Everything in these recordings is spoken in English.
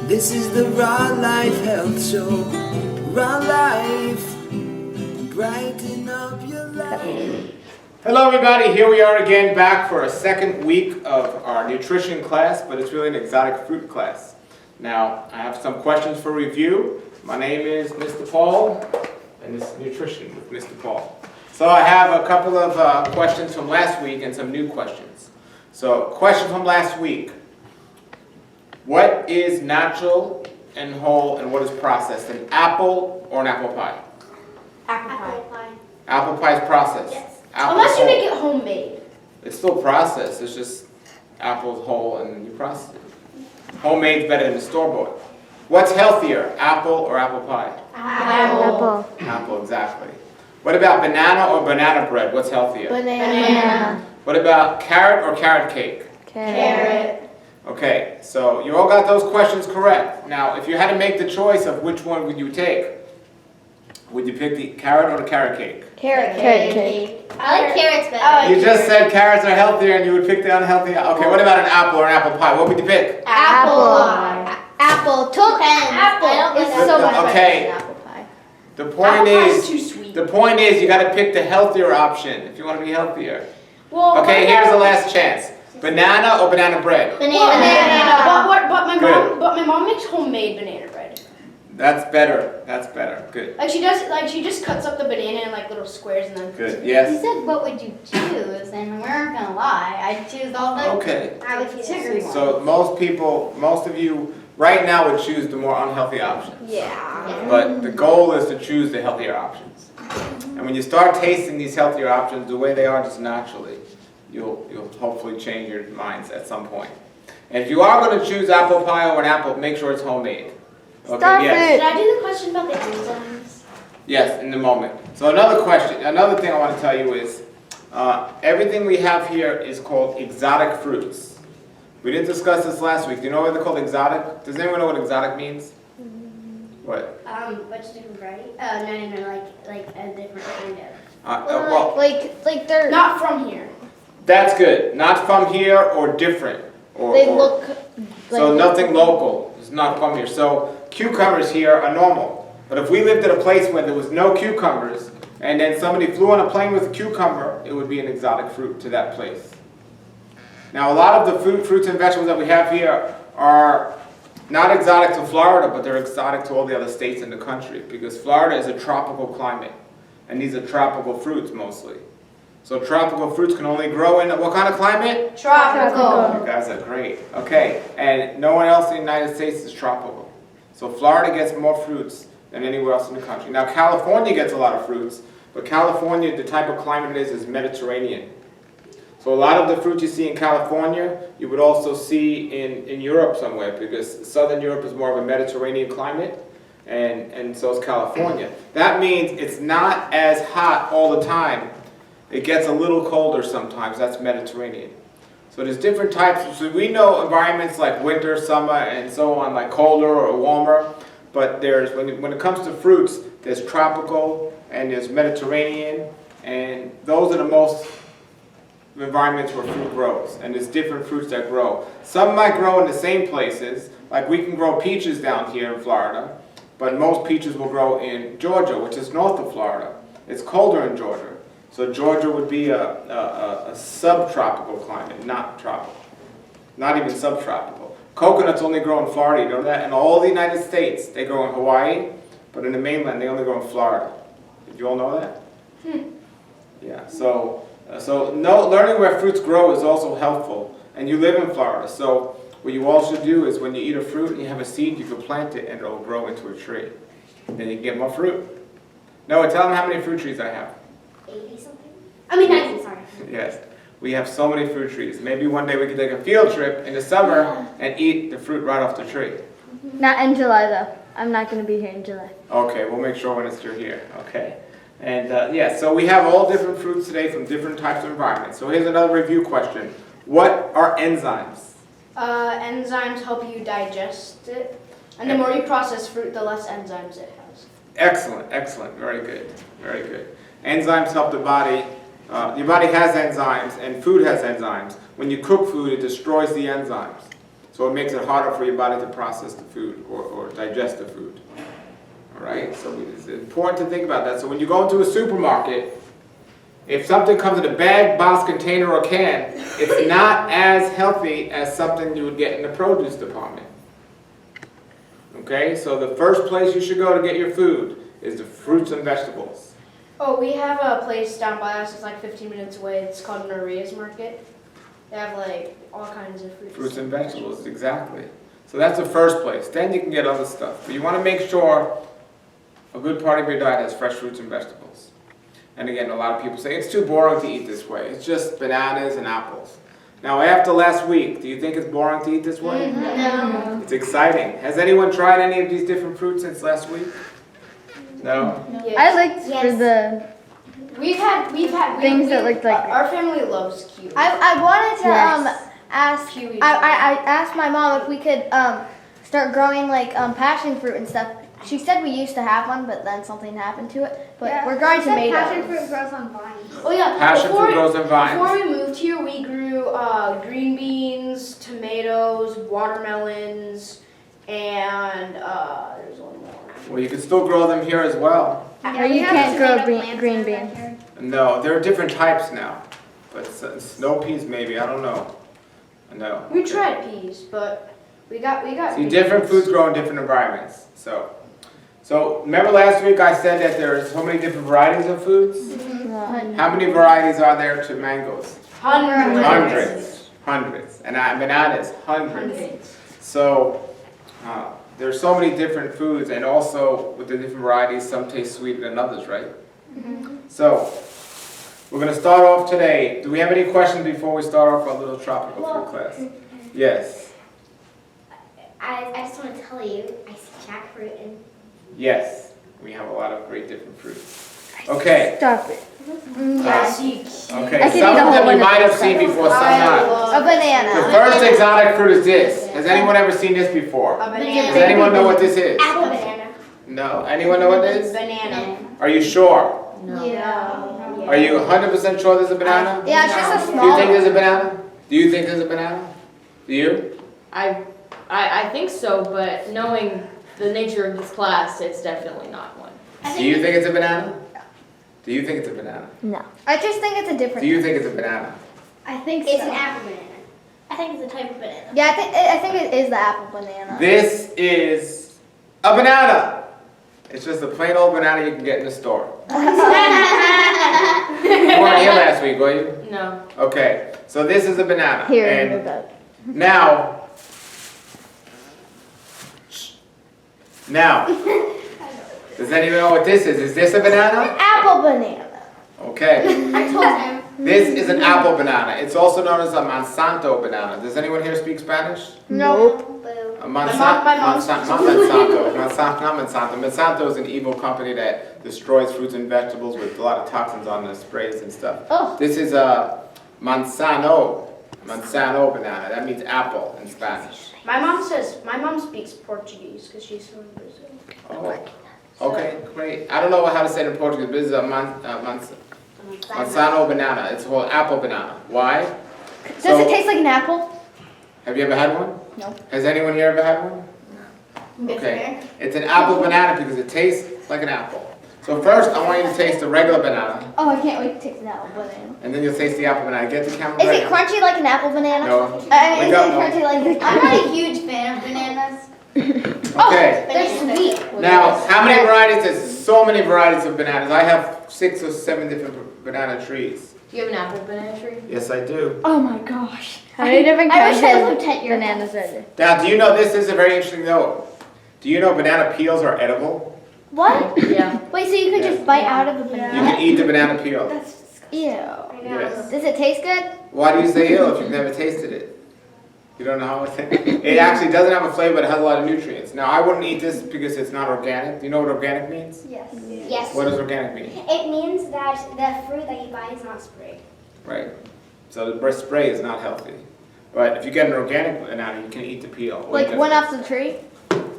This is the Raw Life Health Show. Raw Life, brighten up your life. Hello everybody, here we are again back for a second week of our nutrition class, but it's really an exotic fruit class. Now, I have some questions for review. My name is Mr. Paul, and this is Nutrition with Mr. Paul. So I have a couple of questions from last week and some new questions. So, question from last week. What is natural and whole and what is processed? An apple or an apple pie? Apple pie. Apple pie is processed. Yes. Apple Unless you whole. make it homemade. It's still processed, it's just apples whole and then you process it. Homemade's better than the store-bought. What's healthier, apple or apple pie? Apple. Apple, exactly. What about banana or banana bread? What's healthier? Banana. What about carrot or carrot cake? Carrot. Okay, so you all got those questions correct. Now, if you had to make the choice of which one would you take, would you pick the carrot or the carrot cake? Carrot cake. I like carrots better. You just said carrots are healthier and you would pick the unhealthy. Okay, what about an apple or an apple pie? What would you pick? Apple. Apple. Apple. It's so much better Okay. than apple pie. The point is, too sweet. the point is you got to pick the healthier option if you want to be healthier. Well, Okay, here's the last chance. Banana or banana bread? Banana. Good. But my mom makes homemade banana bread. That's better. That's better. Good. Like she just cuts up the banana in like little squares and then. Good. You Yes. said what would you choose, and we aren't gonna lie. I'd choose all the Okay. sugary ones. So most of you right now would choose the more unhealthy options. Yeah. But the goal is to choose the healthier options. And when you start tasting these healthier options the way they are just naturally, you'll hopefully change your minds at some point. And if you are going to choose apple pie or an apple, make sure it's homemade. Okay, yes. Did I do the question about the enzymes? Yes, in the moment. So another thing I want to tell you is, everything we have here is called exotic fruits. We didn't discuss this last week. Do you know why they're called exotic? Does anyone know what exotic means? What? Vegetable variety? No, like a different kind of. Well, like they're Not from here. that's good. Not from here or different. they look So like nothing local. It's not from here. So cucumbers here are normal. But if we lived at a place where there was no cucumbers, and then somebody flew on a plane with a cucumber, it would be an exotic fruit to that place. Now a lot of the fruits and vegetables that we have here are not exotic to Florida, but they're exotic to all the other states in the country, because Florida is a tropical climate, and these are tropical fruits mostly. So tropical fruits can only grow in what kind of climate? Tropical. You guys are great. Okay, and no one else in the United States is tropical. So Florida gets more fruits than anywhere else in the country. Now California gets a lot of fruits, but California, the type of climate it is Mediterranean. So a lot of the fruits you see in California, you would also see in Europe somewhere, because Southern Europe is more of a Mediterranean climate, and so is California. That means it's not as hot all the time. It gets a little colder sometimes. That's Mediterranean. So there's different types. So we know environments like winter, summer, and so on, like colder or warmer. But there's when it comes to fruits, there's tropical and there's Mediterranean, and those are the most environments where fruit grows. And there's different fruits that grow. Some might grow in the same places. Like we can grow peaches down here in Florida, but most peaches will grow in Georgia, which is north of Florida. It's colder in Georgia. So Georgia would be a subtropical climate, not tropical. Not even subtropical. Coconuts only grow in Florida, you know that? In all the United States, they grow in Hawaii, but in the mainland, they only grow in Florida. Did you all know that? Yeah, so learning where fruits grow is also helpful. And you live in Florida, so what you all should do is when you eat a fruit and you have a seed, you can plant it and it'll grow into a tree. Then you can get more fruit. Noah, tell them how many fruit trees I have. 80 something? I mean 90, sorry. Yes, we have so many fruit trees. Maybe one day we could take a field trip in the summer and eat the fruit right off the tree. not in July though. I'm not gonna be here in July. Okay, we'll make sure when you're here. Okay. And yeah, so we have all different fruits today from different types of environments. So here's another review question. What are enzymes? Enzymes help you digest it, and the more you process fruit, the less enzymes it has. Excellent, excellent. Very good, very good. Enzymes help the body. Your body has enzymes, and food has enzymes. When you cook food, it destroys the enzymes. So it makes it harder for your body to process the food or digest the food. All right, so it's important to think about that. So when you go into a supermarket, if something comes in a bag, box, container, or can, it's not as healthy as something you would get in the produce department. Okay, so the first place you should go to get your food is the fruits and vegetables. Oh, we have a place down by us. It's like 15 minutes away. It's called Naria's Market. They have like all kinds of Fruits and vegetables, exactly. So that's the first place. Then you can get other stuff. But you want to make sure a good part of your diet has fresh fruits and vegetables. And again, a lot of people say, it's too boring to eat this way. It's just bananas and apples. Now, after last week, do you think it's boring to eat this way? No. It's exciting. Has anyone tried any of these different fruits since last week? No? I liked Yes. for the We've had things that looked like. Our family loves kiwi. I wanted to Yes. ask. Kiwi. I asked my mom if we could start growing like passion fruit and stuff. She said we used to have one, but then something happened to it. But we're growing tomatoes. Passion fruit grows on vines. Oh yeah. Passion fruit grows in vines. Before we moved here, we grew green beans, tomatoes, watermelons, and there's one more. Well, you can still grow them here as well. Or you can't grow green beans. No, there are different types now. But snow peas maybe, I don't know. No. We tried peas, but we got. See, peas. different foods grow in different environments. So remember last week I said that there are so many different varieties of foods? How many varieties are there to mangoes? Hundreds. Hundreds. And bananas, hundreds. So there's so many different foods, and also with the different varieties, some taste sweeter than others, right? So we're going to start off today. Do we have any questions before we start off our little tropical food class? Yes. I just want to tell you, I see jackfruit and Yes. We have a lot of great different fruits. Okay. Stop it. Yes. Okay. I can Some eat a of whole them one you of might have those. seen before, some I not. A love The banana. first exotic fruit is this. Has anyone ever seen this before? a Does banana. anyone know what this is? apple banana. No. Anyone know what it is? Banana. Are you sure? Yeah. Are you 100% sure there's a banana? Yeah, it's just a Do you small. think there's a banana? Do you think there's a banana? Do you? I think so, but knowing the nature of this class, it's definitely not one. Do you think it's a banana? Do you think it's a banana? No. I just think it's a different. Do you think it's a banana? I think so. It's an apple banana. I think it's a type of banana. Yeah, I think it is the apple banana. This is a banana. It's just a plain old banana you can get in the store. You weren't here last week, were you? No. Okay, so this is a banana. Here, And look up. now, does anyone know what this is? Is this a banana? Apple banana. Okay, I told him. this is an apple banana. It's also known as a Monsanto banana. Does anyone here speak Spanish? Nope. Boo. Not mom's Monsanto. Monsanto is an evil company that destroys fruits and vegetables with a lot of toxins on the sprays and stuff. Oh. This is a Monsanto banana. That means apple in Spanish. My mom speaks Portuguese because she's from Brazil. Oh, okay, great. I don't know how to say it in Portuguese, but this is a Monsanto banana. It's called apple banana. Why? Does it taste like an apple? Have you ever had one? No. Has anyone here ever had one? No. Okay. It's an apple banana because it tastes like an apple. So first, I want you to taste the regular banana, Oh, I can't wait to taste an apple banana. and then you'll taste the apple banana. Get the camera Is ready. it crunchy like an apple banana? No. Is We it don't know. crunchy like I'm not a huge fan of bananas. Okay. They're sweet. Now, how many varieties? There's so many varieties of bananas. I have 6 or 7 different banana trees. Do you have an apple banana tree? Yes, I do. Oh my gosh. How many different I wish kinds I of lived at your bananas are there? Now, do you know this is a very interesting note? Do you know banana peels are edible? What? Yeah. Wait, so you could just bite out of a You banana? can eat the banana peel. Ew. Yes. Does it taste good? Why do you say ill if you've never tasted it? You don't know how it tastes? It actually doesn't have a flavor, but it has a lot of nutrients. Now, I wouldn't eat this because it's not organic. Do you know what organic means? Yes. Yes. What does organic mean? It means that the fruit that you buy is not sprayed. Right. So the spray is not healthy. But if you get an organic banana, you can eat the peel. or you Like can- one off the tree?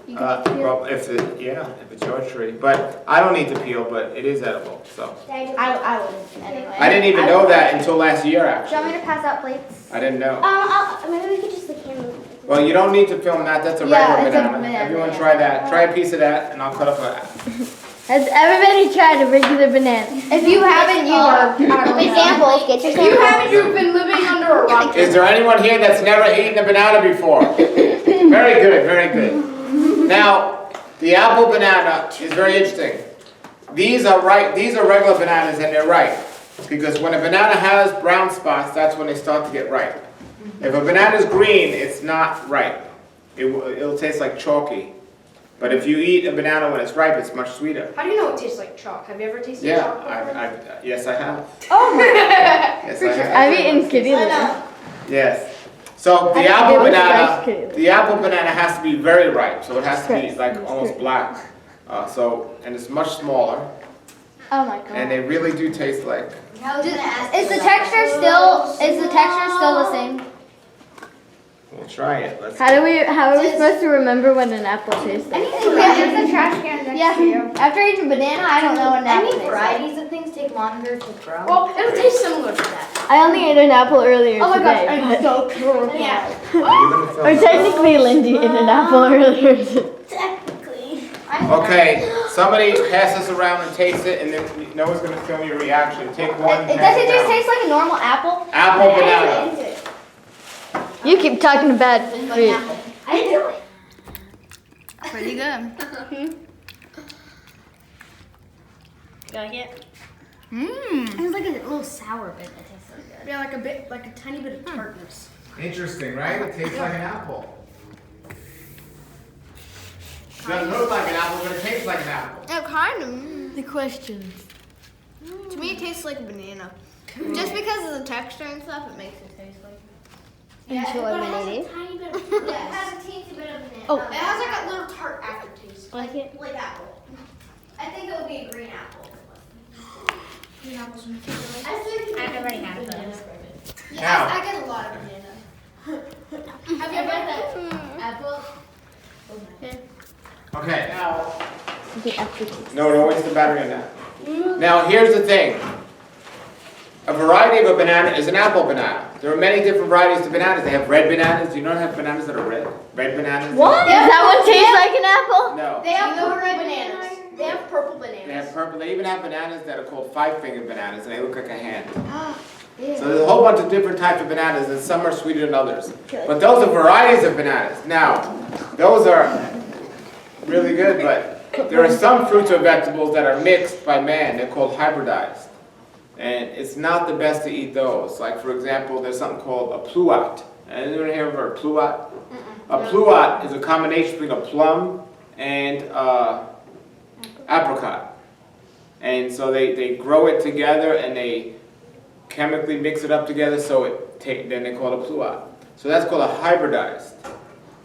You can eat the peel? Well, if it's your tree. But I don't eat the peel, but it is edible. So I wouldn't anyway. I didn't even know that until last year, Do you want me actually. to pass out plates? I didn't know. Maybe we could just like hand them. Well, you don't need to film that. That's a Yeah, regular it's a banana. banana, Everyone yeah. try that. Try a piece of that, and I'll cut up a. Has everybody tried a regular banana? If you haven't, you are. Examples. Get your If you haven't, you've been living under a rock. Is there anyone here that's never eaten a banana before? Very good, very good. Now, the apple banana is very interesting. These are regular bananas and they're ripe. Because when a banana has brown spots, that's when they start to get ripe. If a banana is green, it's not ripe. It'll taste like chalky. But if you eat a banana when it's ripe, it's much sweeter. How do you know it tastes like chalk? Have you ever tasted Yeah, chalk before? yes I have. Oh my! Yes I have. I've eaten kitty litter. Yes. So the I think apple it was banana, rice cake. the apple banana has to be very ripe, so it has to be like almost black. And it's much smaller, Oh my god. and they really do taste like. Is the texture still the same? We'll try it. Let's. How are we supposed to remember what an apple tastes like? There's a trash can next to you. Yeah. After eating banana, I don't know what an apple Any tastes like. varieties of things take longer to grow. Well, it'll taste similar to that. I only ate an apple earlier Oh my today. gosh, I'm so cool. Yeah. Are you gonna film Or this? technically, Lindy ate an apple earlier today. Technically. Okay, somebody pass this around and taste it, and then Noah's gonna film your reaction. Take one. Does pass it just down. taste like a normal apple? Apple banana. You keep talking about food. I didn't do it. Pretty good. Gotta get. Mmm. It's like a little sour bit that tastes so good. Yeah, like a tiny bit of tartness. Interesting, right? It tastes like an apple. Doesn't look like an apple, but it tastes like an apple. Yeah, kind of. The question. To me, it tastes like a banana. Just because of the texture and stuff, it makes it taste like. Enjoy But it my has lady. a tiny bit of, it has a teensy bit of banana. Oh, it has like a little tart aftertaste. Like it? Like apple. I think it would be a green apple. Green apples are my favorite. I think I've already had those. Now. I get a lot of banana. Have you ever had that apple? Okay, now. The aftertaste. No, don't waste the battery on that. Now, here's the thing. A variety of a banana is an apple banana. There are many different varieties of bananas. They have red bananas. Do you not have bananas that are red? Red bananas? What? Does that one taste like an apple? No. They have purple bananas. They have purple bananas. They have purple. They even have bananas that are called five-fingered bananas, and they look like a hand. So there's a whole bunch of different types of bananas, and some are sweeter than others. But those are varieties of bananas. Now, those are really good, but there are some fruits or vegetables that are mixed by man. They're called hybridized. And it's not the best to eat those. Like, for example, there's something called a pluot. Anyone hear of a pluot? A pluot is a combination between a plum and apricot. And so they grow it together and they chemically mix it up together, so then they call it a pluot. So that's called a hybridized.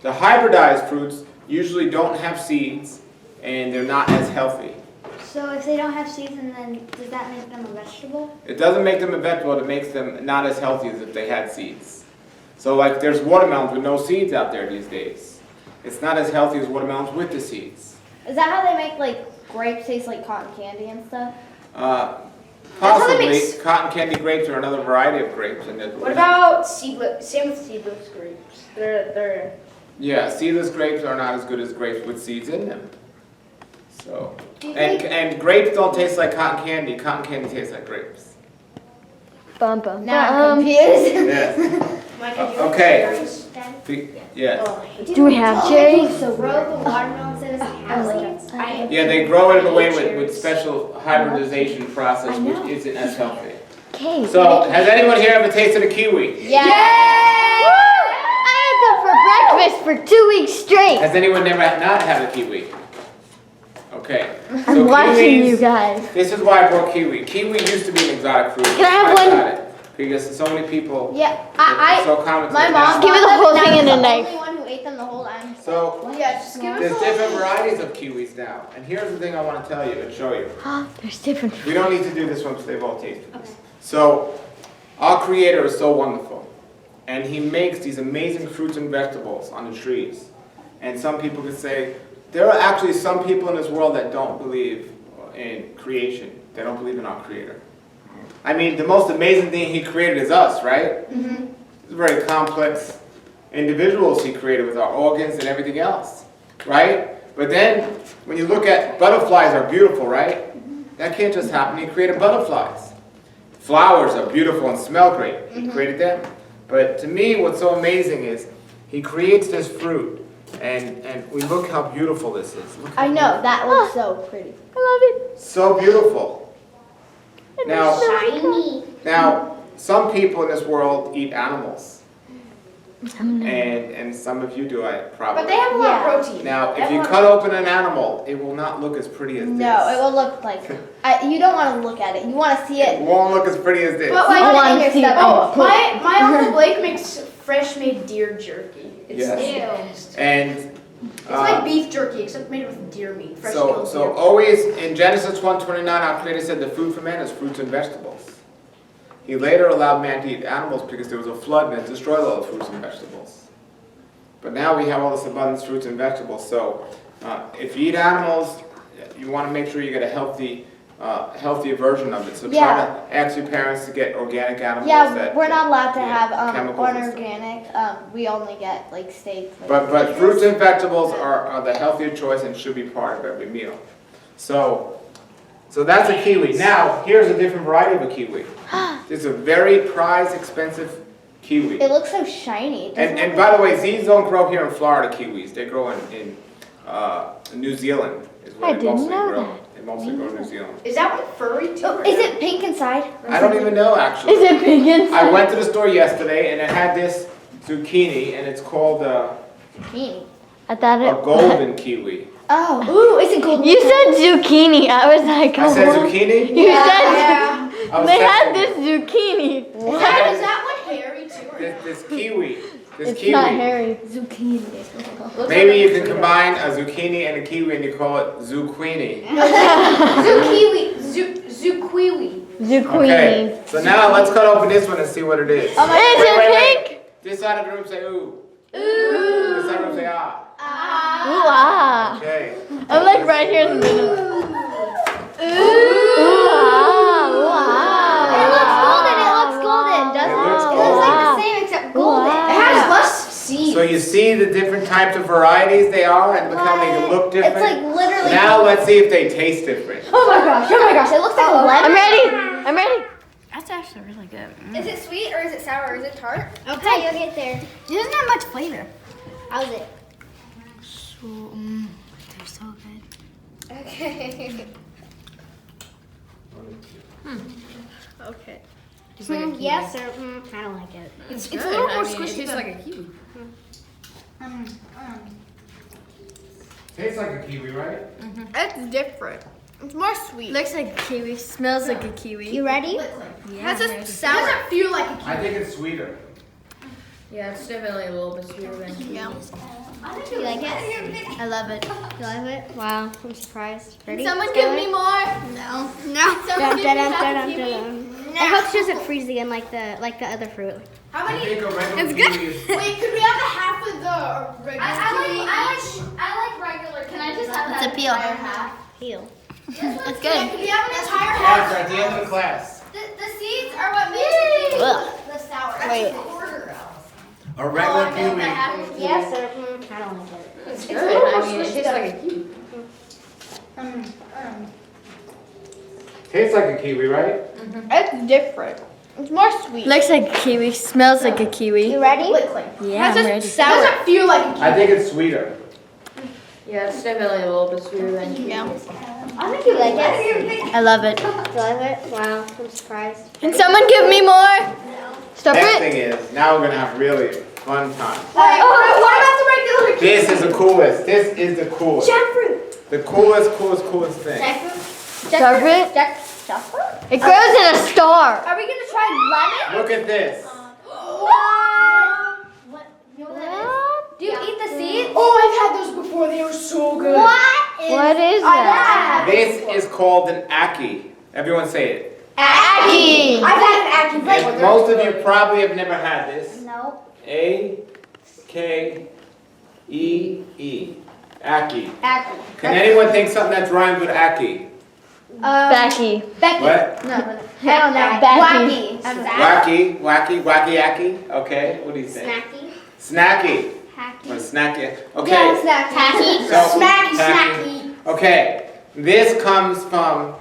The hybridized fruits usually don't have seeds and they're not as healthy. So if they don't have seeds, and then does that make them a vegetable? It doesn't make them a vegetable, it makes them not as healthy as if they had seeds. So like there's watermelons with no seeds out there these days. It's not as healthy as watermelons with the seeds. Is that how they make like grapes taste like cotton candy and stuff? how they Possibly, make cotton candy grapes are another variety of grapes. What about seedless? Same with seedless grapes. They're. Yeah, seedless grapes are not as good as grapes with seeds in them. So, and grapes don't taste like cotton candy. Cotton candy tastes like grapes. Bum bum. Now I'm confused. Yes. Okay. Yes. Do we have cherries? So grow the watermelon so it doesn't have seeds. Yeah, they grow it in a way with special hybridization process, which isn't as healthy. Okay. So, has anyone here ever tasted a kiwi? Yeah. Woo! I had them for breakfast for 2 weeks straight. Has anyone never not had a kiwi? Okay. I'm watching kiwis- you guys. This is why I brought kiwi. Kiwi used to be an exotic fruit. Can I have It's one? exotic Because so many people. Yeah, it's so common my to mom them. give me the whole thing in a knife. I'm the only one who ate them the whole time. So Yeah, just give there's different varieties of kiwis now, and here's the thing I want to tell you and show you. There's different. We don't need to do this once they've all tasted this. So our Creator is so wonderful, and He makes these amazing fruits and vegetables on the trees. And some people could say there are actually some people in this world that don't believe in creation. They don't believe in our Creator. I mean, the most amazing thing He created is us, right? Mm-hmm. It's very complex individuals he created with our organs and everything else, right? But then, when you look at butterflies are beautiful, right? That can't just happen. He created butterflies. Flowers are beautiful and smell great. He created them. But to me, what's so amazing is he creates this fruit, and we look how beautiful this is. Look how I know, that looks so pretty. I love it. so beautiful. Now, Shiny. now, some people in this world eat animals, and some of you do, I probably. But they have a lot of protein. Now, if you cut open an animal, it will not look as pretty as this. No, it will look like, you don't want to look at it. You want to see It it. won't look as pretty as this. But You like, want to see it. oh, my Uncle Blake makes fresh made deer jerky. It's Yes. the best. And It's like beef jerky, except made with deer meat. Fresh killed so deer. always in Genesis 1:29, our Creator said the food for man is fruits and vegetables. He later allowed man to eat animals because there was a flood and it destroyed all the fruits and vegetables. But now we have all this abundance fruits and vegetables. So if you eat animals, you want to make sure you get a healthier version of it. So try Yeah. to ask your parents to get organic animals. Yeah, that- we're not allowed to yeah, have chemicals and stuff. unorganic. We only get like steak. But fruits and vegetables are the healthier choice and should be part of every meal. So that's a kiwi. Now, here's a different variety of a kiwi. This is a very prized, expensive kiwi. It looks so shiny. It doesn't And look by the way, these don't grow here in Florida, kiwis. They grow in New Zealand is where I they didn't mostly know grow. They mostly grow in New Zealand. Is that one furry too? Oh, is it pink inside? I don't even know, actually. it pink I went to the store yesterday and it had this zucchini and it's called a Zucchini. I thought golden kiwi. Oh, ooh, is it golden? You said zucchini. I was like, I said oh, zucchini? You said Yeah. I was they had testing this zucchini. it. Is that one hairy too? Or no? This kiwi. This It's kiwi. not hairy. Zucchini. Maybe you can combine a zucchini and a kiwi and you call it zucchini. Zucchini. Zucchini. Zucchini. Okay, so now let's cut open this one and see what it is. Is it pink? This side of the room say ooh. Ooh. This side of the room say ah. Ooh, ah. Okay. I'm like right here in the middle. Ooh, ah, ooh, ah. It looks golden. It looks golden, doesn't It looks it? golden. It looks like the same except golden. Wow. It has less seeds. So you see the different types of varieties they are and look how they can look different? It's like literally. Now let's see if they taste different. Oh my gosh! Oh my gosh! It looks like a lemon. I'm ready. I'm ready. That's actually really good. Is it sweet or is it sour or is it tart? Okay, you'll get there. It doesn't have much flavor. How's it? So, they're so good. Okay. Okay. Yes, sir. I don't like it. It's Good. a little more I mean, it squishy tastes than like a kiwi. Tastes like a kiwi, right? It's different. It's more sweet. Looks like a kiwi. Smells like a kiwi. You ready? Has a It sour. doesn't feel like a kiwi. I think it's sweeter. Yeah, it's definitely a little bit sweeter than kiwi. Yeah. You like it? I love it. You like it? Wow, I'm surprised. Ready? Someone give me more. No. No. Dun, dun, dun, dun, dun, dun. I hope she doesn't freeze again like the other fruit. How I many? think a regular It's good. kiwi is... Wait, could we have a half of the regular kiwi? I like regular. Can I just have It's that a peel. entire half? Peel. It's Yeah, good. could we have an entire Yes, half? at the end of the class. The seeds are what makes it Ugh. the sour. Wait. A regular kiwi. Yes, sir. I don't like it. It's good. I mean, it tastes like a kiwi. Tastes like a kiwi, right? It's different. It's more sweet. Looks like a kiwi. Smells like a kiwi. You ready? Yeah, I'm Has a ready. It sour. doesn't feel like a kiwi. I think it's sweeter. Yeah, it's definitely a little bit sweeter than kiwi. Yeah. I think you like it. I love it. You like it? Wow, I'm surprised. Can someone give me more? Stop Next it. thing is, now we're gonna have really fun time. What about the regular kiwi? This is the coolest. This is the coolest. Jackfruit. The coolest thing. Jackfruit? Jackfruit? It grows in a star. Are we gonna try Look at this. lemon? Do you eat the seeds? Oh, I've had those before. They were so good. What is that? This is called an aki. Everyone say it. Aki. I've had an Aki And most of you probably have never had this. No. A-K-E-E. Aki. Aki. Can anyone think something that's rhymed with aki? Becky. Becky. What? No, I don't know. Becky. Wacky. I don't know. Wacky, aki. Okay, what do you think? Snacky. Snacky. Hacky. Or snacky. Yeah, Okay. snack. Tacky. So, Smacky, tacky. snacky. Okay. This comes from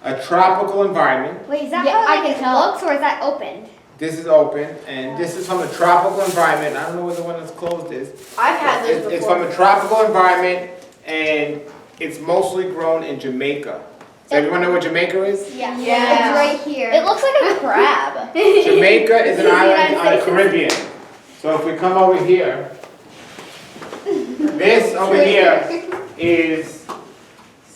a tropical environment. Wait, is that Yeah, how I like, can it tell. looks, or is that opened? This is open, and this is from a tropical environment. I don't know where the one that's closed is. I've had this It's from before. a tropical environment, and it's mostly grown in Jamaica. Does everyone know what Jamaica is? Yeah. Yeah. It's right here. It looks like a crab. Jamaica is an The island United on the States. Caribbean. So if we come over here, this over here is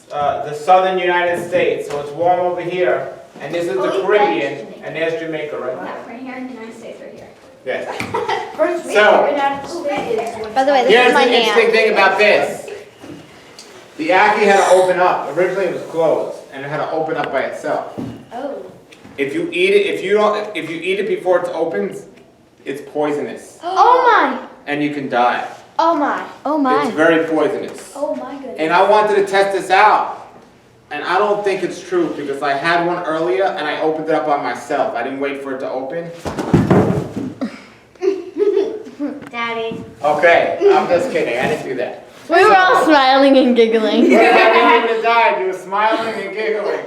the southern United States. So it's warm over here, and this is Oh, the you Caribbean, mentioned and there's Jamaica right there. Yeah, right here in the United States, right here. Yes. First So- United States is when By the way, this Here's is my the interesting aunt. thing about this. The Aki had to open up. Originally it was closed, and it had to open up by itself. Oh. If you eat it, if you eat it before it's opened, it's poisonous, Oh and you can die. my. Oh my. Oh It's very poisonous. Oh my goodness. And I wanted to test this out, and I don't think it's true because I had one earlier and I opened it up on myself. I didn't wait for it to open. Daddy. Okay, I'm just kidding. I didn't do that. We were all smiling and giggling. What if I didn't even die? You were smiling and giggling.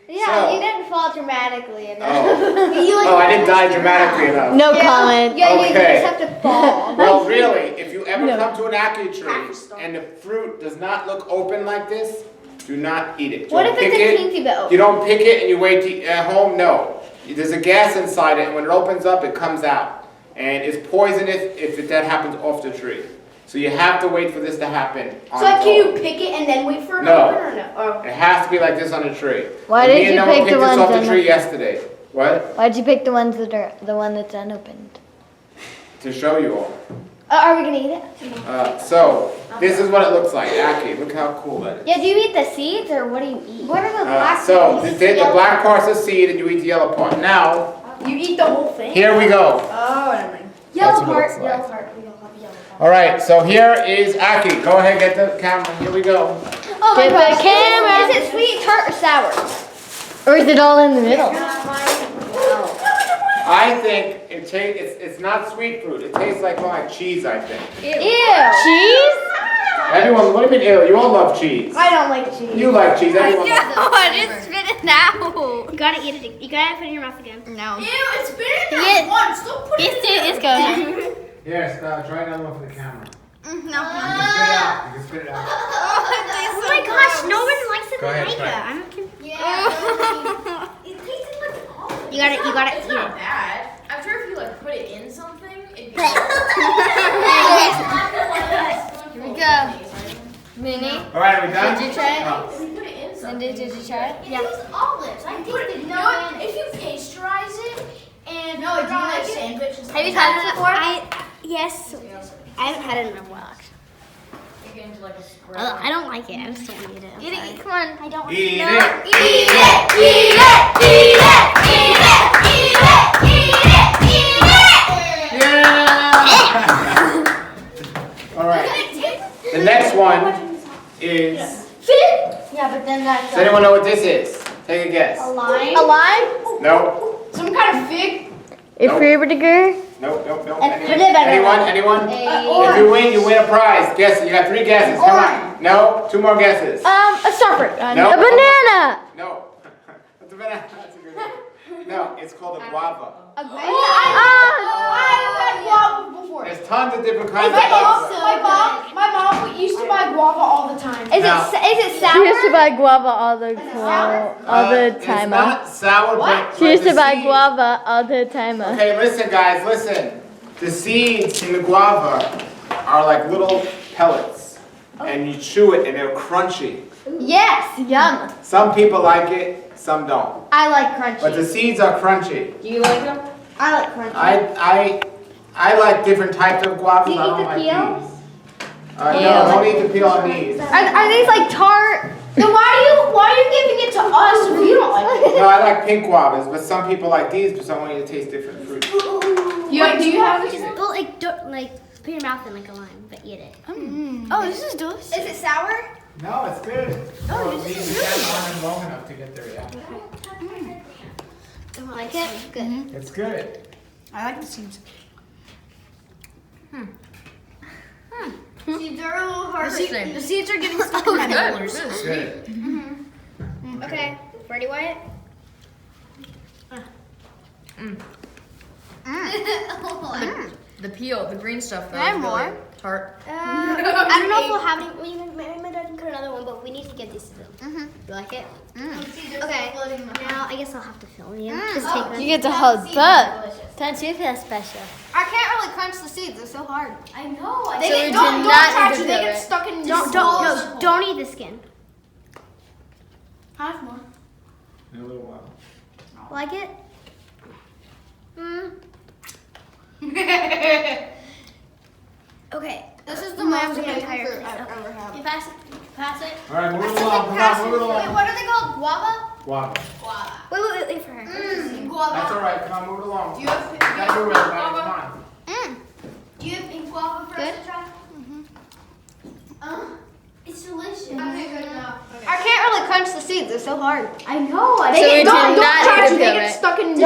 Yeah, So- you didn't fall dramatically enough. Oh. I didn't die dramatically enough. No comment. Yeah, you Okay. just have to fall. Well, really, if you ever No. come to an Aki tree and the fruit does not look open like this, do not eat it. What Don't if it's pick a it. teensy bit You open? don't pick it and you wait to, at home, no. There's a gas inside it, and when it opens up, it comes out. And it's poisonous if that happens off the tree. So you have to wait for this to happen on So like, its can you own. pick it and then wait for it No. to open or no? Oh. It has to be like this on a tree. Why And did me and you Noah pick picked the this ones off the on tree the- yesterday. What? Why'd you pick the ones that's unopened? To show you all. Are we gonna eat it? So, this is what it looks like. Aki, look how cool that is. Yeah, do you eat the seeds or what do you eat? What are the black So, things? the black part's the seed and you eat the yellow part. Now, You eat the whole thing? here we go. Oh, never mind. Yellow That's what it part, looks like. yellow part. We don't have yellow part. Alright, so here is Aki. Go ahead, get the camera. Here we go. Oh my Get the gosh. camera. Is it sweet, tart, or sour? Or is it all in the middle? I think it's not sweet fruit. It tastes like more like cheese, I think. Ew. Cheese? Everyone, what do you mean ew? You all love cheese. I don't like cheese. You like cheese. Everyone loves I just spit it out. You gotta eat it. You gotta put it in your mouth again. No. Ew, it's been in Yeah. there once. Don't put it in It's going. Yes, try another one for the camera. No. You can spit it out. You can spit it out. Oh my gosh, no one likes it Go ahead, like try it. that. I'm confused. It tasted like olive. You gotta It's eat not it. bad. I'm sure if you like put it in something, it'd be. Here we go. Minnie, Alright, are we done? did you try it? Oh. If you put it in something. Cindy, did you try it? It tastes olives. I tasted no mayonnaise. If you pasteurize it and No, put it do you on like a it? sandwich and Have you stuff. tried it before? Yes. I haven't had it in a while. Actually. You get into like a spread. I don't like it. I just don't eat it. Eat it. Come on. I don't. Eat no. it. Eat it. Eat it. Eat it. Eat it. Eat it. Eat it. Eat it. Yeah! Alright. The next one is. Yeah, but then that's Does anyone know what this is? Take a guess. Lime. a lime. Nope. Some kind of fig. If we were to go, Nope. banana. Anyone? A If you win, you win a prize. Guess. You got 3 guesses. Come on. No. 2 more guesses. a starfruit. No. a banana. No. What's a banana? That's a good one. No, it's called a guava. A Oh. I've had guava before. There's tons of different kinds My of mom, guava. my mom used to buy guava all the time. Is Now- it She sour? used to buy guava all the It's time. not sour, but She used the to buy seed- guava all the time. Okay, listen, guys, listen. The seeds in the guava are like little pellets, and you chew it, and they're crunchy. Yes. Yum. Some people like it, some don't. I like crunchy. But the seeds are crunchy. Do you like them? I like crunchy. I like different types of guavas. Do you I eat don't the like peel? these. No, don't eat the peel on these. Are these like tart? Then why are you giving it to us if you don't like it? No, I like pink guavas, but some people like these because I want you to taste different fruits. Do you have Just go like put your mouth in like a lime, but eat it. Oh, this is delicious. Is it sour? No, it's good. Oh, this is good. Long enough to get the reaction. Like it? Good. It's good. I like the seeds. Seeds are a little harder. Interesting. Seeds are getting stuck Oh, in my good. molars. Good. Okay, ready, Wyatt? The peel, the green stuff, though. Can I have is really more? tart. I don't know if we'll have any. My dad can cut another one, but we need to get these to them. You like it? Okay. Now I guess I'll have to film you. Just take one. You get to hold both. Don't you feel special? I can't really crunch the seeds. They're so hard. I know. They So get, we don't do not touch need to it. They peel get it. stuck in. Don't eat the skin. Have more. In a little while. Like it? Okay. This is the most entire fruit I've ever had. You pass it. Pass it. All right, move it along. Come on, move it Wait, along. what are they called? Guava? Guava. Wait for her. That's all right. Come on, move it along. Do you have Gotta move it, everybody. Come on. Do you have pink guava for us to try? It's delicious. Okay, good enough. I can't really crunch the seeds. They're so hard. I know. So we do not need to peel it. stuck in.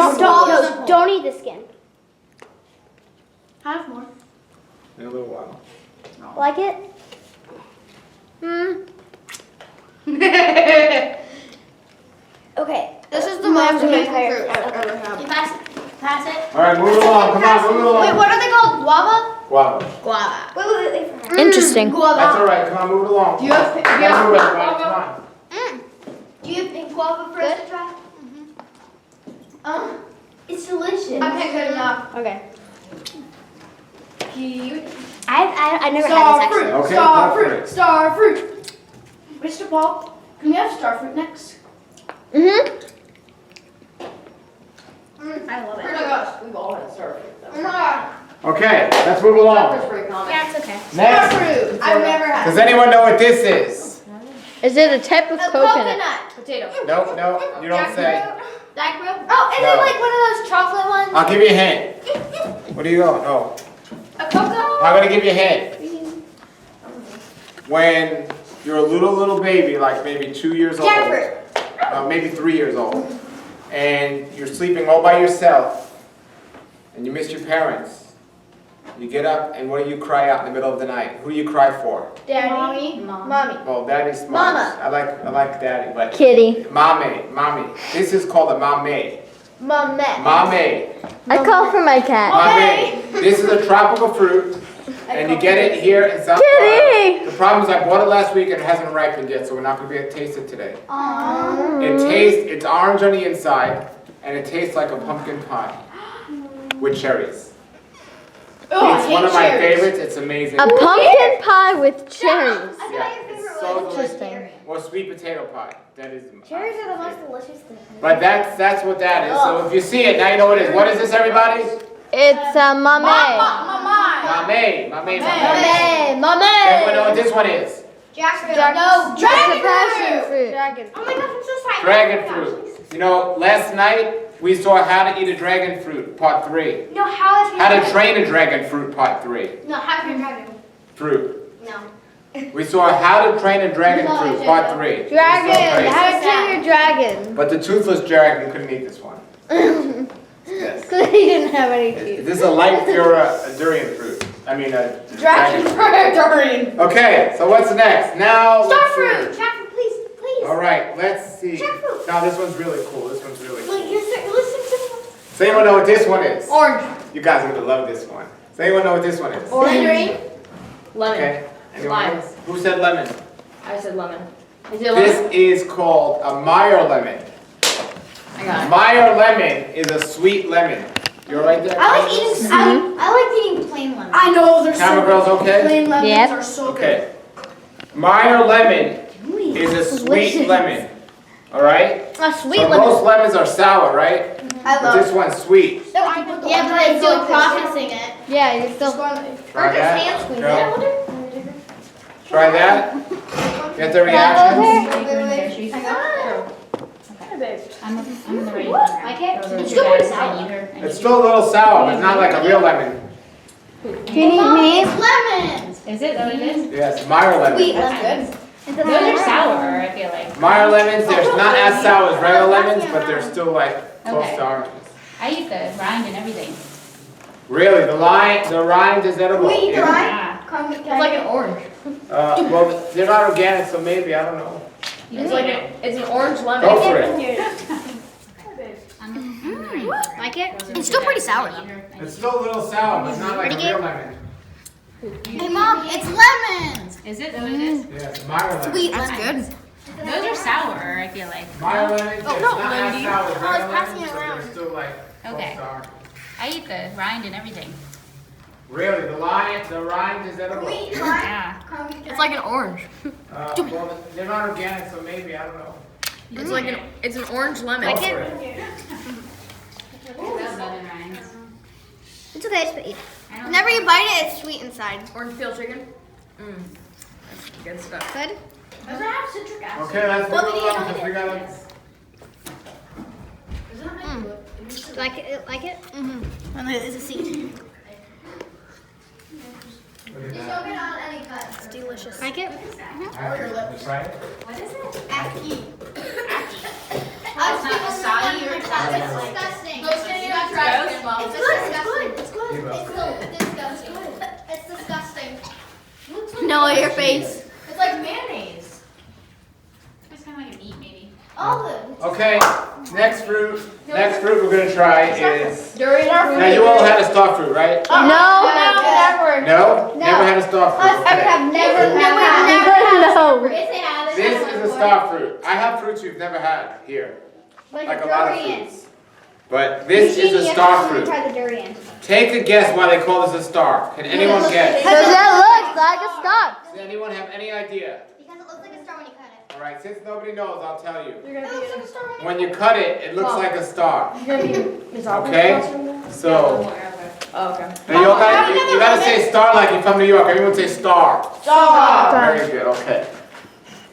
Don't eat the skin. Have more. In a little while. Like it? Okay. This is the most entire fruit I've ever had. You pass it. Pass it. All right, move it along. Come on, move it along. Wait, what are they called? Guava? Guava. Wait for her. Interesting. That's all right. Come on, move it along. Do you have Gotta move it, everybody. Come on. Do you have pink guava for us to try? It's delicious. Okay, good enough. Okay. I never had this actually. Okay, Star go for fruit. it. Star fruit. Mr. Paul, can we have star fruit next? Mm-hmm. I love Oh my it. gosh, we've all had star fruit though. Okay, let's move along. That's pretty common. Yeah, it's okay. Next. Fruit. I've never had. Does anyone know what this is? Is it a type of coconut? Potato. No, you don't say. Jackfruit? Oh, is No. it like one of those chocolate ones? I'll give you a hint. What do you go? No. A cocoa? I'm gonna give you a hint. When you're a little baby, like maybe 2 years old, Jackfruit. maybe 3 years old, and you're sleeping all by yourself, and you miss your parents. You get up, and what do you cry out in the middle of the night? Who do you cry for? Daddy. Mommy. Well, daddy's smart. Mama. I like daddy, but Kitty. mommy. This is called a mame. Mommy. Mame. I call for my cat. Mame. This is a tropical fruit, and you get it here in South Kitty. Florida. The problem is I bought it last week and it hasn't ripened yet, so we're not going to be able to taste it today. It's orange on the inside, and it tastes like a pumpkin pie with cherries. Oh, It's one of my favorites. It's amazing. A pumpkin pie with cherries. Yeah, it's so Interesting. or sweet potato pie. That is. Cherries are the most delicious thing. But that's what that is. So if you see it, now you know what it is. What is this, everybody? It's a mame. Mame. Mame. Everyone Mame. know what this one is? Jackfruit. No, It's a passion fruit. Dragon. Oh my gosh, I'm so sorry. Dragon fruit. You know, last night we saw how to eat a dragon fruit, part 3. No, how is How to train a dragon fruit, part 3. No, how can dragon? Fruit. No. We saw how to train a dragon fruit, part 3. Dragon. How to It's so train your dragon. crazy. But the toothless dragon couldn't eat this one. Yes. Because he didn't have any teeth. This is a light pure durian fruit. I mean, a Dragon fruit. Durian. Okay, so what's next? Now, let's Starfruit. see. Jackfruit, please. All right, let's see. Jackfruit. Now, this one's really cool. This one's really cool. Wait, listen to me. Does anyone know what this one is? Orange. You guys are gonna love this one. Does anyone know what this one is? Orange. Lemon. Okay. Anyone Lime. know? Who said lemon? I said lemon. Is it lemon? This is called a Meyer lemon. I got it. Meyer lemon is a sweet lemon. You're right there? I like eating. I like eating plain lemon. I know they're Camera so girls okay? plain lemons Yep. are so good. Okay. Meyer lemon is a sweet Delicious. lemon. All right? A sweet So lemon. most lemons are sour, right? I But love this one's sweet. No, I put the Yeah, ones but I it's still put processing it. Yeah, you're Just still. go on- Try Or just that. hand squeeze it. Go. I wonder. Try that. Get the reactions. Wait. Hang on. I'm in the right. Like it? Those It's are still your pretty guys' sour. and eater, and It's still a little sour, but not like a real lemon. Do you need me? It's lemon. Is it that what it is? Yes, Meyer lemon. Sweet That's lemon. good. Those are sour, I feel like. Meyer lemons, they're not as sour as regular lemons, but they're still like close Okay. to oranges. I eat the rind and everything. Really, the rind is edible. We eat the rind? Yeah. It's like an orange. Well, they're not organic, so maybe, I don't know. It's an orange lemon. Go for it. Like it? It's still pretty sour though. It's still a little sour, but not like a Pretty real good. lemon. Hey mom, it's lemons. Is it? What it is? Yeah, it's Meyer lemon. Sweet lemons. Good. Those are sour, I feel like. Meyer lemon, it's no, not as Lindy. sour as I was regular passing lemon, it but around. they're still like Okay. sour. I eat the rind and everything. Really, the rind is edible. Yeah. It's like an orange. Well, they're not organic, so maybe, I don't know. It's an orange lemon. Go for it. Lemon rinds. It's okay, just eat. I don't Whenever you bite it, it's sweet inside. Orange peel chicken. That's good stuff. Good? Does it have citric acid? Okay, let's move Nobody along ate because we gotta. Like it? Like it? Mm-hmm. And there's a seed. Look at Just that. don't get on any cuts. It's delicious. Like it? Let's try it. What is it? Aki. It's not wasabi or It's something. disgusting. Those things you not try. It's good. It's good. It's good. Give up. It's disgusting. It's disgusting. No, your face. It's like mayonnaise. It's kind of like an eat, maybe. All the. Okay, next fruit we're gonna try is. Durian Now you all had a star fruit, right? No. Never. No? Never had a star fruit. Us Okay. have never No. Yes, they have. This is a star fruit. I have fruits you've never had here, like a lot of fruits. But this is a star fruit. Try the durian. Take a guess why they call this a star. Can anyone guess? Does that look like a star? Does anyone have any idea? Because it looks like a star when you cut it. All right, since nobody knows, I'll tell you. It looks like a star. When you cut it, it looks like a star. Okay? So, Oh, okay. now you gotta say star like you're from New York. Everyone say star. Very good, okay.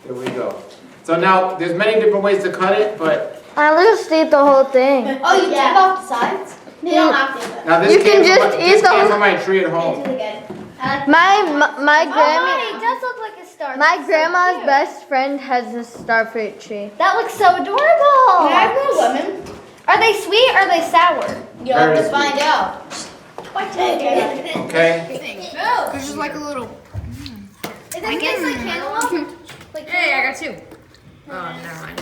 Here we go. So now, there's many different ways to cut it, but I just eat the whole thing. Oh, you take off the sides? You don't have to. now this You can came from just my- eat this the came whole- from my tree at home. It's really good. My Mommy, grandma. it does look like a star. My That's so grandma's cute. best friend has a star fruit tree. That looks so adorable. Can I have more lemon? Are they sweet or are they sour? You'll have to find out. Okay? It's just like a little. Is it taste like cantaloupe? Hey, I got two. Oh, never mind.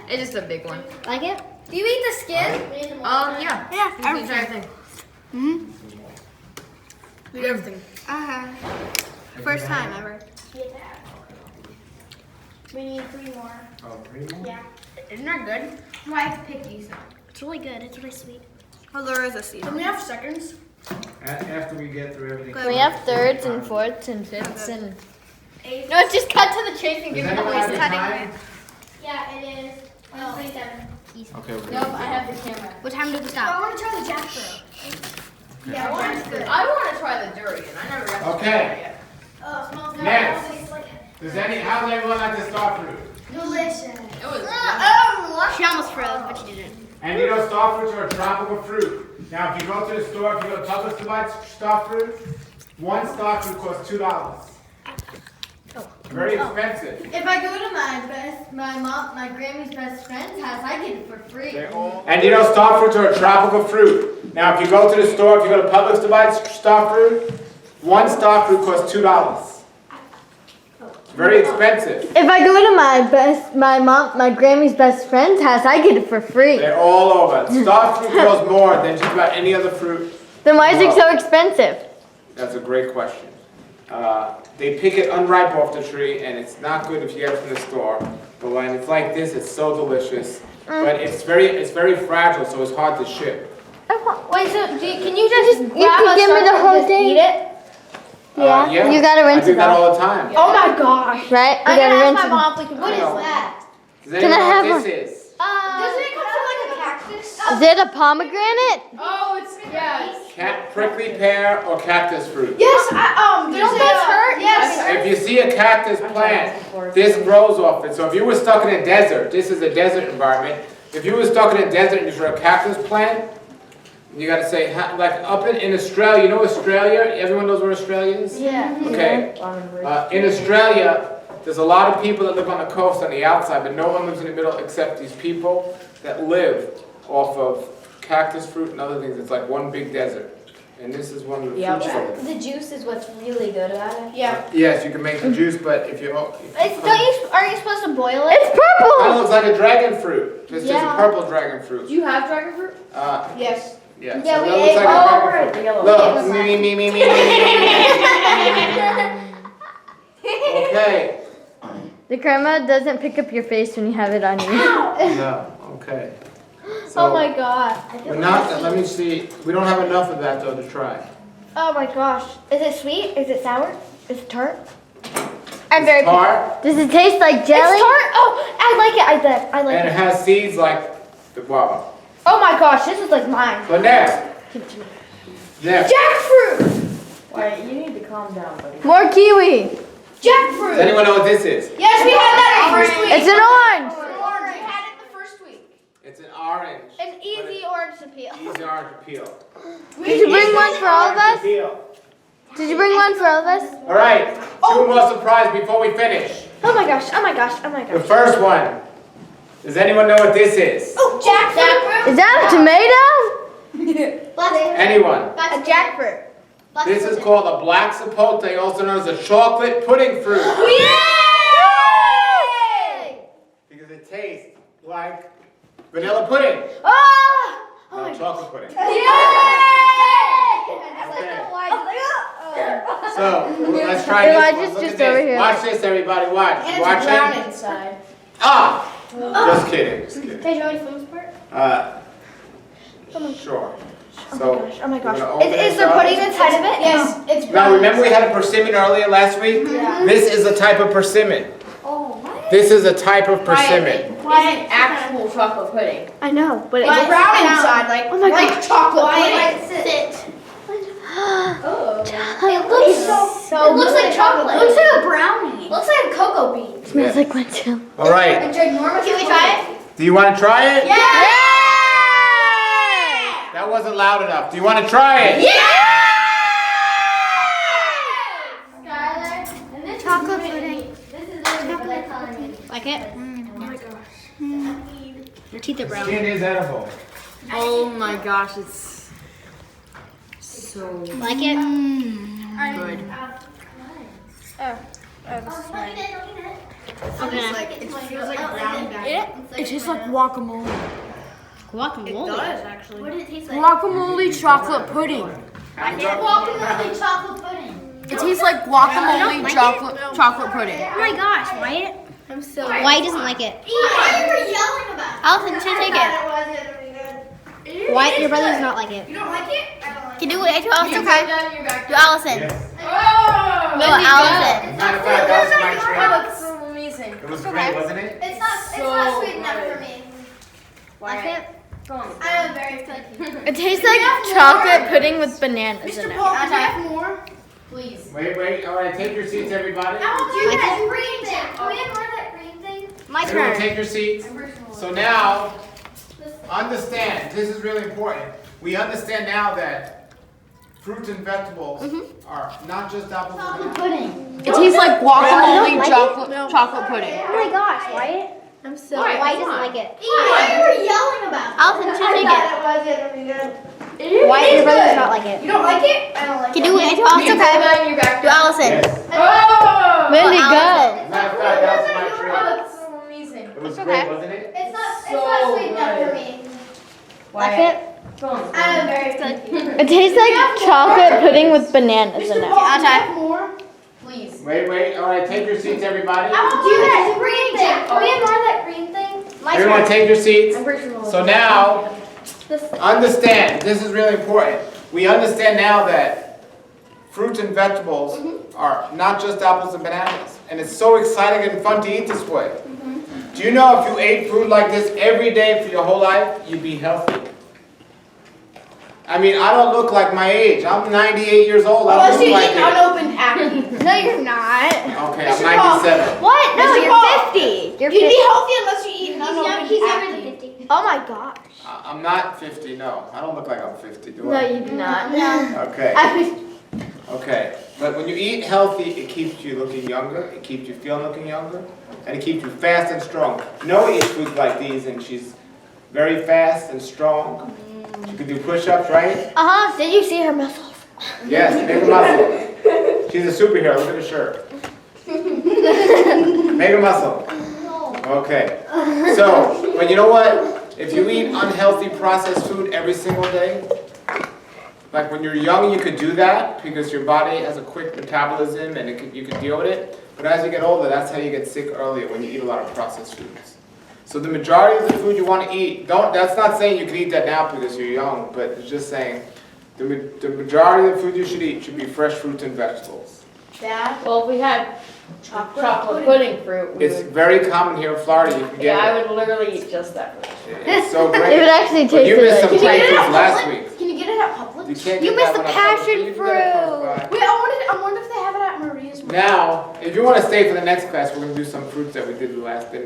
It's just a big one. Like it? Do you eat the skin? Yeah. Yeah, It's the entire thing. We do everything. First time ever. We need 3 more. Oh, 3 more? Isn't that good? I have to pick these up. It's really good. It's really sweet. Oh, there is a seed. we have seconds? After we get through everything. We have thirds and fourths and fifths and. No, it's just cut to the chase and Does give it anyone have the the time? Yeah, it is. 27. Okay, we're Nope, good. I have the camera. What time do we I stop? want to try the jackfruit. Yeah, I want to try the durian. I never got to Okay. try that yet. Oh, it smells good. Next. It tastes like How's everyone like the star fruit? delicious. It was She almost froze, but she didn't. And you know star fruits are a tropical fruit. Now if you go to the store, if you go to Publix to buy star fruit, one star fruit costs $2. Very expensive. If I go to my Grammy's best friend's house, I get it for free. And you know star fruits are a tropical fruit. Now if you go to the store, if you go to Publix to buy star fruit, one star fruit costs $2. Very expensive. If I go to my Grammy's best friend's house, I get it for free. They're all over. Star fruit costs more than just about any other fruit. Then why is it so expensive? That's a great question. They pick it unripe off the tree, and it's not good if you get it from the store. But when it's like this, it's so delicious. But it's very fragile, so it's hard to ship. Wait, so can you just You can give me the whole thing. eat it? Yeah. You gotta rinse I do it that off. all the time. Oh my gosh. Right? You I'm gotta gonna rinse ask it my off. mom, like, what I is know. that? Does anyone I know have what one? this is? Doesn't it come from like a cactus? Is it a pomegranate? Oh, it's Prickly pear or cactus fruit? Yes, don't those hurt? Yes. If you see a cactus plant, this grows off it. So if you were stuck in a desert, this is a desert environment. If you were stuck in a desert and you saw a cactus plant, you gotta say, like up in Australia, you know Australia? Everyone knows where Australia is? Yeah. Okay. In Australia, there's a lot of people that live on the coast on the outside, but no one lives in the middle except these people that live off of cactus fruit and other things. It's like one big desert. and this is one of the Yeah, fruits from it. the juice is what's really good about it. Yeah. Yes, you can make the juice, but if you... Aren't you supposed to boil it? It's That purple. looks like a dragon fruit. This is a Yeah. purple dragon fruit. Do you have dragon fruit? Yes. Yeah, Yeah, so we that looks ate like all a right, dragon the fruit. yellow Look, one. me. Okay. The camera doesn't pick up your face when you have it on you. No, okay. So, Oh my god. we're not, let me see, we don't have enough of that though to try. Oh my gosh. Is it sweet? Is it sour? Is it tart? I'm very Tart, Does it taste like jelly? It's tart? Oh, I like it. I like and it it. has seeds like the guava. Oh my gosh, this is like mine. So next. Next. Jackfruit! Wait, you need to calm down, buddy. More kiwi. Does Jackfruit! anyone know what this is? Yes, we had that in first week. It's an orange. orange. We had it the first week. It's an orange. An easy orange to peel. Easy orange to peel. Did you bring one for all of Orange to us? peel. Did you bring one for all of us? All right, two more surprises before we finish. Oh my gosh, oh my gosh, oh my The gosh. first one. Does anyone know what this is? Oh, jackfruit! Is that a tomato? Anyone? A jackfruit. This is called a black sapote, also known as a chocolate pudding fruit. Yay! Because it tastes like vanilla pudding. Oh! No, chocolate pudding. Okay. So, let's try this Elijah's one. Look just at this. over here. Watch this, everybody, watch. And it's Watch brown it. inside. Ah! Just kidding, just kidding. Hey, do you want to film this part? Sure. Oh So, my gosh, oh my we're gosh. gonna open Is this there up. pudding inside of it? Yes, it's brown. Now, remember we had a persimmon earlier last week? Yeah. This is a type of persimmon. Oh, what? This is a type of persimmon. Why an actual chocolate pudding? I know, but It's brown inside, like, Oh my like chocolate pudding. sit. It looks so It looks like chocolate. It looks like a brownie. Looks like a cocoa bean. Smells like one too. All right. Can we try it? Do you want to try it? Yeah! That wasn't loud enough. Do you want to try it? Chocolate pudding. Like it? Oh my gosh. Your teeth are brown. Skin is edible. Oh my gosh, it's so Like it? good. It tastes like guacamole. Guacamole. Actually. What did it taste like? Guacamole chocolate pudding. Guacamole chocolate pudding. It tastes like guacamole chocolate pudding. Oh my gosh, Wyatt. I'm so. Wyatt doesn't like it. Why were you yelling about it? Allison, you should take it. Wyatt, your brother does not like it. You don't like it? I don't like Can do it. Allison. it. Do Allison. Yes. No, Allison. Matter of fact, that was my treat. It's so amazing. It was great, wasn't it? It's not sweet enough for me. Like it? I am very picky. It tastes like chocolate pudding with bananas in it. Paul, can I have more? Please. Wait. All right, take your seats, everybody. I want you that green thing. Can we have more of that green thing? My Everyone turn. take your seats. So now, understand, this is really important. We understand now that fruits and vegetables are not just apples and bananas. It tastes like guacamole chocolate pudding. Oh my gosh, Wyatt. I'm so. Wyatt doesn't like it. Why were you yelling about it? Allison, you should take it. It Wyatt, your brother does not like it. You don't like it? I don't like Can it. do it. Do Allison. Do Allison. Yes. Lindy, Well, go. Matter of fact, that was my treat. It's so amazing. It was okay. great, wasn't it? It's not So sweet enough good. for me. Like it? I am very picky. It tastes like chocolate pudding with bananas in it. I'll try more. Please. Wait. All right, take your seats, everybody. I want you that green thing. Can we have more of that green thing? Everyone take your seats. So now, understand, this is really important. We understand now that fruits and vegetables are not just apples and bananas. And it's so exciting and fun to eat this way. Do you know if you ate food like this every day for your whole life, you'd be healthy? I mean, I don't look like my age. I'm 98 years old. I Unless don't you look eat like it. unopened acne. No, you're not. Okay, I'm 97. What? No, Mr. you're Paul. 50. You're You'd 50. be healthy unless you eat unopened acne. 50. Oh my gosh. I'm not 50, no. I don't look like I'm 50, do No, I? you do not. Okay. Okay, but when you eat healthy, it keeps you looking younger, it keeps you feeling looking younger, and it keeps you fast and strong. Noah eats foods like these, and she's very fast and strong. She can do push-ups, right? Did you see her muscles? Yes, make a muscle. She's a superhero. Look at her shirt. Make a muscle. Okay. So, but you know what? If you eat unhealthy processed food every single day, like when you're young, you could do that because your body has a quick metabolism and you can deal with it. But as you get older, that's how you get sick earlier, when you eat a lot of processed foods. So the majority of the food you want to eat, that's not saying you can eat that now because you're young, but it's just saying the majority of the food you should eat should be fresh fruits and vegetables. Dad? Well, if we had chocolate pudding fruit, we It's would. very common here in Florida. You can get Yeah, I it. would literally eat just that fruit. It's so It would great. actually But you taste missed some like. great foods last week. Can you get it at Publix? You can't You get missed that the one on Publix, but passion you can get it close by. Wait, I wonder if they have it at Maria's. Now, if you want to stay for the next class, we're going to do some fruits that we did last week.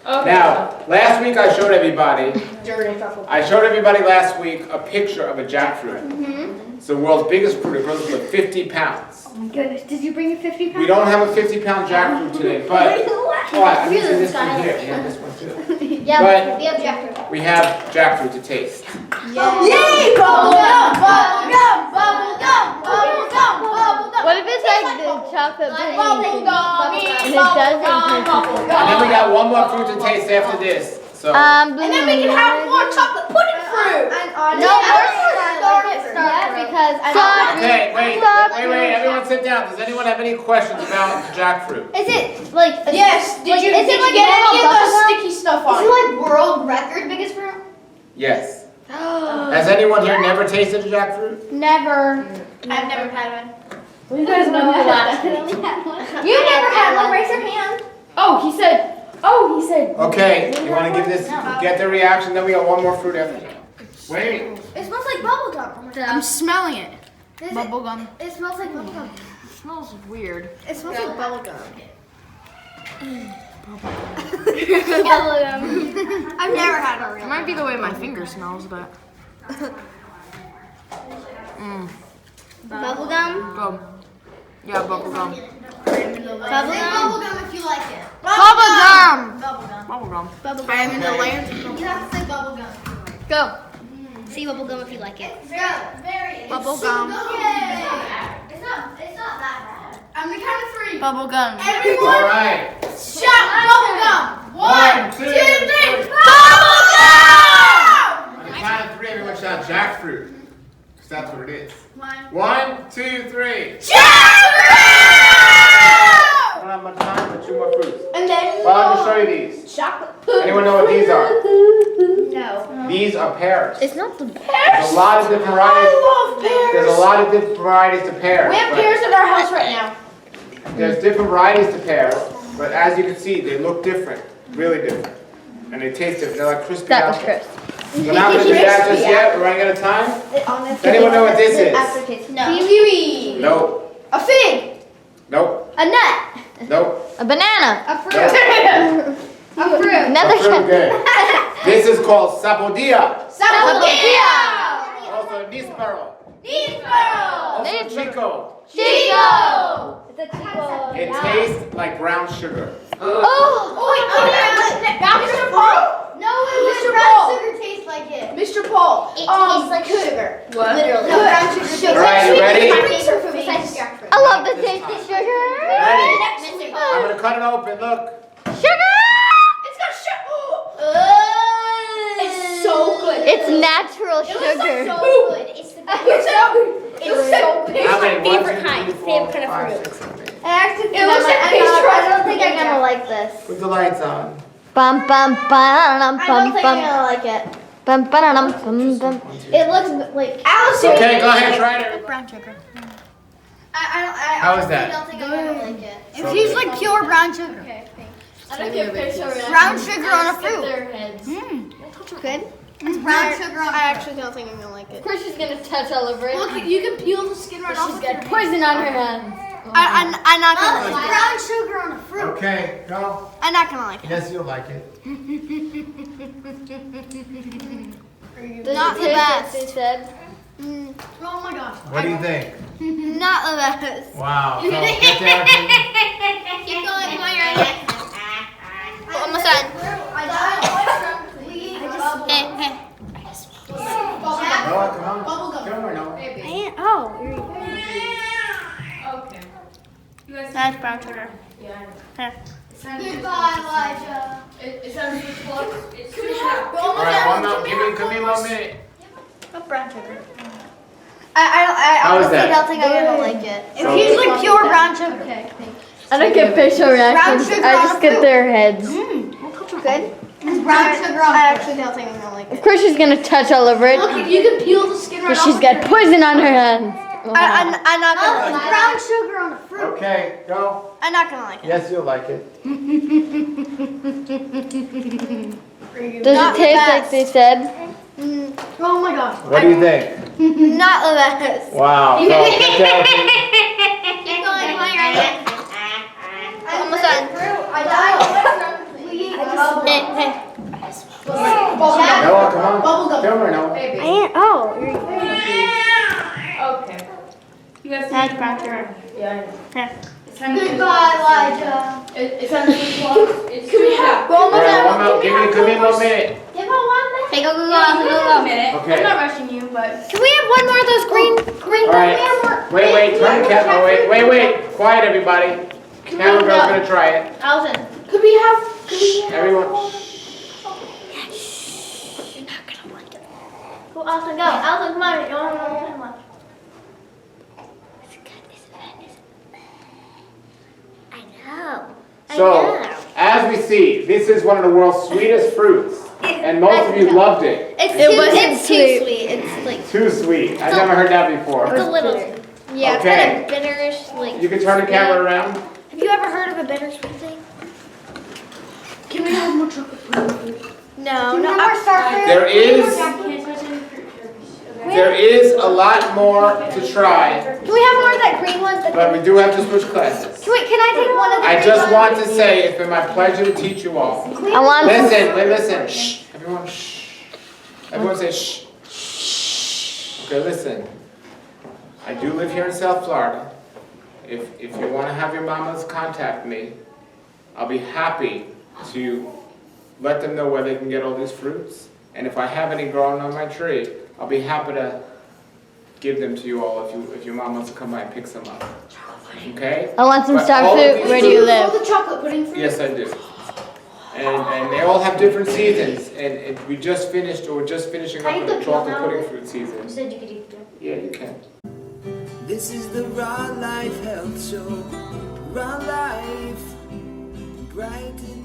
Okay. Now, last week I showed everybody Dirty truffle. last week a picture of a jackfruit. It's the world's biggest fruit. It grows to 50 pounds. Oh my goodness, did you bring a 50 We pound? don't have a 50-pound jackfruit today, but I can see this one here. We have this one too. Yeah, But- we have jackfruit. We have jackfruit to taste. Yay! Bubble gum! Bubble gum! Bubble gum! Bubble gum! Bubble gum! What if it's like the chocolate pudding? Bubble gum! And it doesn't taste Bubble And then we gum! got one more fruit to taste after this. So And then we can have more chocolate pudding fruit! No, because okay, wait, everyone sit down. Does anyone have any questions about jackfruit? Is it like Yes, did you get any of the sticky stuff on? Is it like world record biggest fruit? Yes. Has anyone here never tasted a jackfruit? never? I've never had one. Well, you guys know who last week. You never had one? Raise your hand. Oh, he said. Okay, you want to give this, get the reaction, then we got one more fruit after that. Wait. It smells like bubble gum. I'm smelling it. Is Bubble gum. It smells like bubble gum. It smells weird. It smells like bubble gum. I've never had a real. It might be the way my finger smells, but. Bubble gum? Yeah, bubble gum. Bubble gum if you like it. Bubble gum! Bubble gum. I am in the land. You have to say bubble gum. Go. See bubble gum if you like it. Very. Bubble gum. It's not that bad. On the count of three. Bubble gum. All Everyone right. shout bubble gum. 1, 2, 3. Bubble gum! On the count of three, everyone shout jackfruit. Because that's what it is. 1, 2, 3. I don't have much time for 2 more fruits. And then Well, I'll just show you these. chocolate. Anyone know what these are? No. These are pears. It's not the There's a lot of different varieties. I love pears. There's a lot of different varieties to pears. We have but pears at our house right now. There's different varieties to pears, but as you can see, they look different, really different, and they taste different. They're like crispy that was apples. Chris. We're not gonna do that just yet. We're running out of time. Does anyone know what this is? Aftertaste. No. Kiwi. Nope. A fig. Nope. A nut. Nope. A banana. A fruit. Nope. A fruit. Another That's really good. This is called sapodilla. Sapodilla. Also níspero. Níspero. Also chico. Chico. It's a chico. It tastes like brown sugar. Oh, wait, Mr. Paul. No, Mr. brown Paul. sugar tastes like it. Mr. Paul. It tastes like could- sugar. What? Literally. Brown sugar. All right, you ready? Besides jackfruit. I love the tasty sugar. Ready? Mr. I'm gonna cut it open. Look. Sugar. It's got sugar. It's so good. It's natural It looks like sugar. so good. It's the best. It's so good. It's How many? favorite 1, 2, kind. 3, 4, Favorite kind of 5, fruit. 6, 7, 8. It looks like I pasteurized. don't think I'm gonna like this. Put the lights on. Bum bum bum I don't bum think I'm bum gonna like it. bum bum bum bum. It looks like Allison. Okay, go ahead, try it. Brown sugar. How is I that? don't think I'm gonna like it. It tastes like pure brown sugar. I don't give a Brown sugar on a fruit. good. It's brown sugar on a fruit. actually don't think I'm gonna like it. Of course she's gonna touch all over it. Look, you can peel the skin right off. She's got poison on her hands. I'm not gonna It's like it. brown sugar on a fruit. Okay, go. I'm not gonna like it. Yes, you'll like it. Not the best. They said. Oh my gosh. What do you think? Not the best. Wow. So get there. Keep going, Moira. Almost done. Noah, come on. Film or no? Oh, here you go. Okay. You guys. That's brown sugar. Yeah. Here. Goodbye, Elijah. It sounds too close. It's too All right, one more. Give me 1 minute. Oh, brown sugar. I How is honestly that? don't think I'm gonna like it. If you use like pure brown sugar. Okay. I don't get facial reactions. sugar I on just a get fruit. their heads. Good. Brown sugar on I fruit. actually don't think I'm gonna like Of it. course she's gonna touch all over it. Look, you can peel the skin right But off. she's got poison on her hands. I'm not gonna like it. Brown sugar on a fruit. Okay, go. I'm not gonna like it. Yes, you'll like it. Does it taste like they said? Oh my gosh. What do you think? Not the best. Wow. Go. Get down. Keep going, come on, you're right. Almost done. Noah, come on. Come here, Noah. Baby. Oh, here you go. Okay. You guys. That's brown sugar. Yeah, I know. Here. It's time to Goodbye, Elijah. It sounds too close. It's too hot. All right, 1 minute. Give me 1 minute. Give her 1 minute. Hey, go, go, go, a go, go. minute. Okay. I'm not rushing you, but. Can we have one more of those green? All right. Wait. Turn the camera. Wait. Quiet, everybody. Camera girl's gonna try it. Allison, could we have? Everyone. Go, Allison, go. Allison, come on. You want to I know. So, as we see, this is one of the world's sweetest fruits, and most of you loved it. It's It too, wasn't it's too sweet. It's like Too sweet. I've never heard that before. it's a little. Yeah, Okay. it's kind of bitterish. Like. You can turn the camera around. Have you ever heard of a bittersweet thing? Can we have more chocolate? No, no. There is a lot more to try, Can we have more of that green one? but we do have to switch classes. Can I take one of the I green just ones? want to say it's been my pleasure to teach you all. I want Listen. Shh. Everyone, shh. Everyone say shh. Okay, listen. I do live here in South Florida. If you want to have your mamas contact me, I'll be happy to let them know where they can get all these fruits. And if I have any growing on my tree, I'll be happy to give them to you all if your mom wants to come by and pick some up. Okay? I want some But star all of fruit. these Where do you fruits- live? The chocolate pudding fruit. Yes, I do. And they all have different seasons. And we just finished, or we're just finishing up with the chocolate pudding fruit season. Said you could eat them. Yeah, you can. This is the Raw Life Health Show. Raw Life, brighten